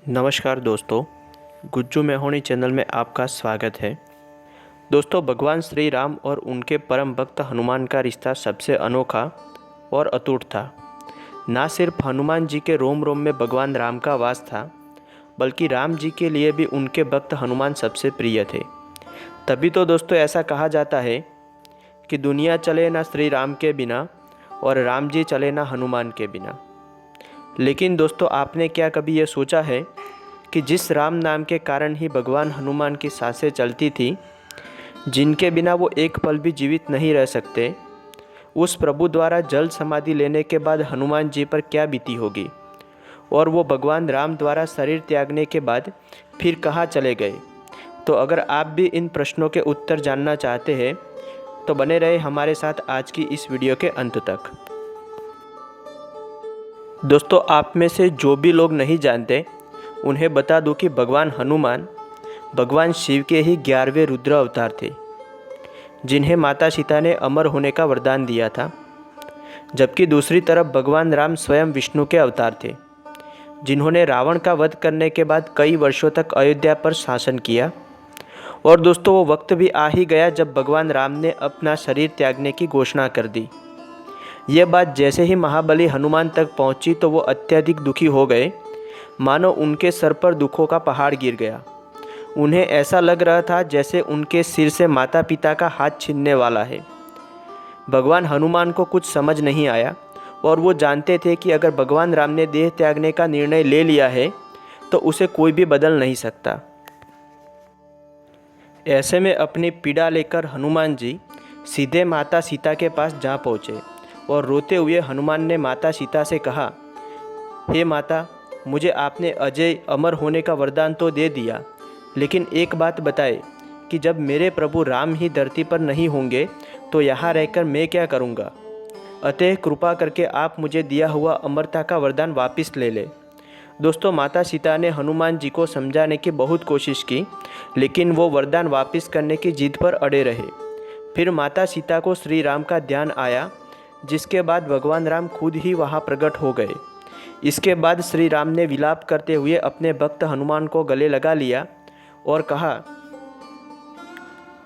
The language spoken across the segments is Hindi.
नमस्कार दोस्तों, गुज्जू मेहोनी चैनल में आपका स्वागत है। दोस्तों, भगवान श्री राम और उनके परम भक्त हनुमान का रिश्ता सबसे अनोखा और अटूट था। ना सिर्फ हनुमान जी के रोम रोम में भगवान राम का वास था, बल्कि राम जी के लिए भी उनके भक्त हनुमान सबसे प्रिय थे। तभी तो दोस्तों ऐसा कहा जाता है कि दुनिया चले ना श्री राम के बिना और राम जी चले ना हनुमान के बिना। लेकिन दोस्तों, आपने क्या कभी ये सोचा है कि जिस राम नाम के कारण ही भगवान हनुमान की सांसें चलती थी, जिनके बिना वो एक पल भी जीवित नहीं रह सकते, उस प्रभु द्वारा जल समाधि लेने के बाद हनुमान जी पर क्या बीती होगी, और वो भगवान राम द्वारा शरीर त्यागने के बाद फिर कहाँ चले गए। तो अगर आप भी इन प्रश्नों के उत्तर जानना चाहते हैं तो बने रहे हमारे साथ आज की इस वीडियो के अंत तक। दोस्तों, आप में से जो भी लोग नहीं जानते उन्हें बता दूं कि भगवान हनुमान भगवान शिव के ही 11वें रुद्र अवतार थे, जिन्हें माता सीता ने अमर होने का वरदान दिया था। जबकि दूसरी तरफ भगवान राम स्वयं विष्णु के अवतार थे, जिन्होंने रावण का वध करने के बाद कई वर्षों तक अयोध्या पर शासन किया। और दोस्तों, वो वक्त भी आ ही गया जब भगवान राम ने अपना शरीर त्यागने की घोषणा कर दी। ये बात जैसे ही महाबली हनुमान तक पहुंची तो वो अत्यधिक दुखी हो गए, मानो उनके सर पर दुखों का पहाड़ गिर गया। उन्हें ऐसा लग रहा था जैसे उनके सिर से माता पिता का हाथ छीनने वाला है। भगवान हनुमान को कुछ समझ नहीं आया, और वो जानते थे कि अगर भगवान राम ने देह त्यागने का निर्णय ले लिया है तो उसे कोई भी बदल नहीं सकता। ऐसे में अपनी पीड़ा लेकर हनुमान जी सीधे माता सीता के पास जा पहुँचे, और रोते हुए हनुमान ने माता सीता से कहा, हे माता, मुझे आपने अजय अमर होने का वरदान तो दे दिया, लेकिन एक बात बताए कि जब मेरे प्रभु राम ही धरती पर नहीं होंगे तो यहाँ रहकर मैं क्या करूँगा। अतः कृपा करके आप मुझे दिया हुआ अमरता का वरदान वापस ले ले। दोस्तों, माता सीता ने हनुमान जी को समझाने की बहुत कोशिश की, लेकिन वो वरदान वापस करने की जिद पर अड़े रहे। फिर माता सीता को श्री राम का ध्यान आया, जिसके बाद भगवान राम खुद ही वहाँ प्रकट हो गए। इसके बाद श्री राम ने विलाप करते हुए अपने भक्त हनुमान को गले लगा लिया और कहा,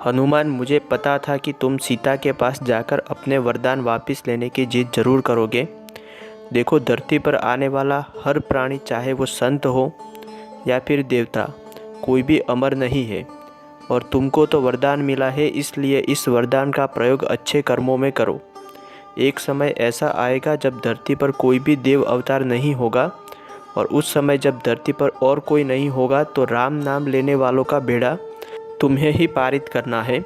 हनुमान, मुझे पता था कि तुम सीता के पास जाकर अपने वरदान वापस लेने की जिद जरूर करोगे। देखो, धरती पर आने वाला हर प्राणी, चाहे वो संत हो या फिर देवता, कोई भी अमर नहीं है, और तुमको तो वरदान मिला है, इसलिए इस वरदान का प्रयोग अच्छे कर्मों में करो। एक समय ऐसा आएगा जब धरती पर कोई भी देव अवतार नहीं होगा, और उस समय जब धरती पर और कोई नहीं होगा तो राम नाम लेने वालों का बेड़ा तुम्हें ही पारित करना है।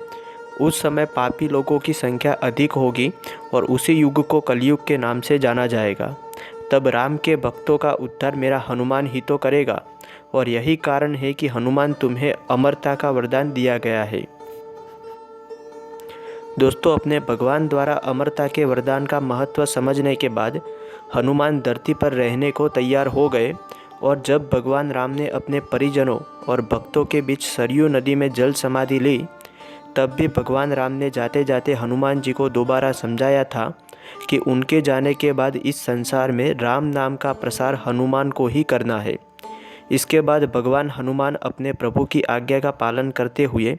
उस समय पापी लोगों की संख्या अधिक होगी और उसी युग को कलयुग के नाम से जाना जाएगा। तब राम के भक्तों का उद्धार मेरा हनुमान ही तो करेगा, और यही कारण है कि हनुमान तुम्हें अमरता का वरदान दिया गया है। दोस्तों, अपने भगवान द्वारा अमरता के वरदान का महत्व समझने के बाद हनुमान धरती पर रहने को तैयार हो गए, और जब भगवान राम ने अपने परिजनों और भक्तों के बीच सरयू नदी में जल समाधि ली, तब भी भगवान राम ने जाते जाते हनुमान जी को दोबारा समझाया था कि उनके जाने के बाद इस संसार में राम नाम का प्रसार हनुमान को ही करना है। इसके बाद भगवान हनुमान अपने प्रभु की आज्ञा का पालन करते हुए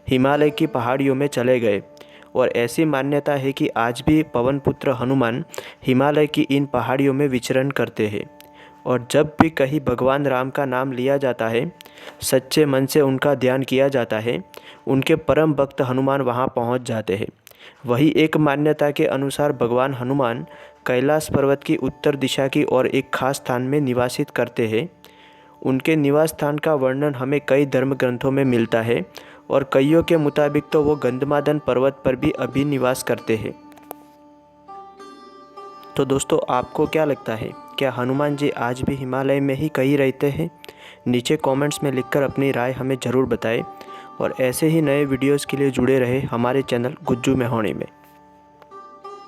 हिमालय की पहाड़ियों में चले गए, और ऐसी मान्यता है कि आज भी पवन पुत्र हनुमान हिमालय की इन पहाड़ियों में विचरण करते हैं। और जब भी कहीं भगवान राम का नाम लिया जाता है, सच्चे मन से उनका ध्यान किया जाता है, उनके परम भक्त हनुमान वहां पहुंच जाते हैं। वही एक मान्यता के अनुसार भगवान हनुमान कैलाश पर्वत की उत्तर दिशा की ओर एक खास स्थान में निवासित करते हैं। उनके निवास स्थान का वर्णन हमें कई धर्म ग्रंथों में मिलता है, और कईयों के मुताबिक तो वो गंधमादन पर्वत पर भी अभी निवास करते हैं। तो दोस्तों, आपको क्या लगता है, क्या हनुमान जी आज भी हिमालय में ही कहीं रहते हैं? नीचे कमेंट्स में लिखकर अपनी राय हमें ज़रूर बताएं, और ऐसे ही नए वीडियोस के लिए जुड़े रहे हमारे चैनल गुज्जू मेहोनी में।